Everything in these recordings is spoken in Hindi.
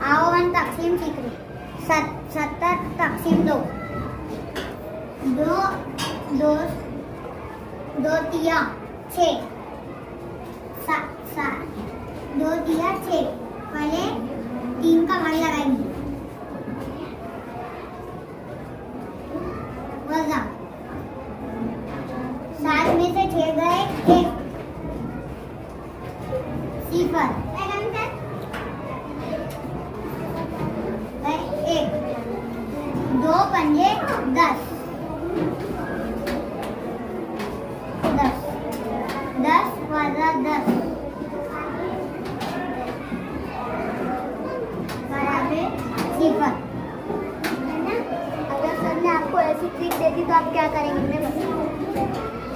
आओ हम तकसीम सीख रहे। 70 तकसीम 2। दो दो दो तिया 6। 2 तिया 6। पहले 3 का भाग लगाएंगे। वजन 7 में से 6 गए 1। 0 1। 2 पंजे 10। 10 वजा 10 बराबर 0। अगर सर ने आपको ऐसी ट्रिक दे दी तो आप क्या करेंगे?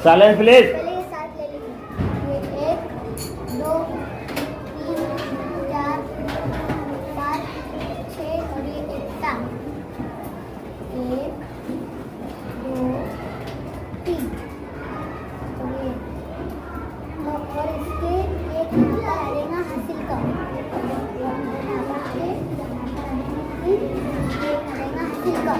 Silence please. पहले ये 7 ले लीजिए। 1 2 3 4 5 6 और ये 1 7। 1 2 3 और इसके एक नंबर आएगा हासिल का। एक आएगा हासिल का।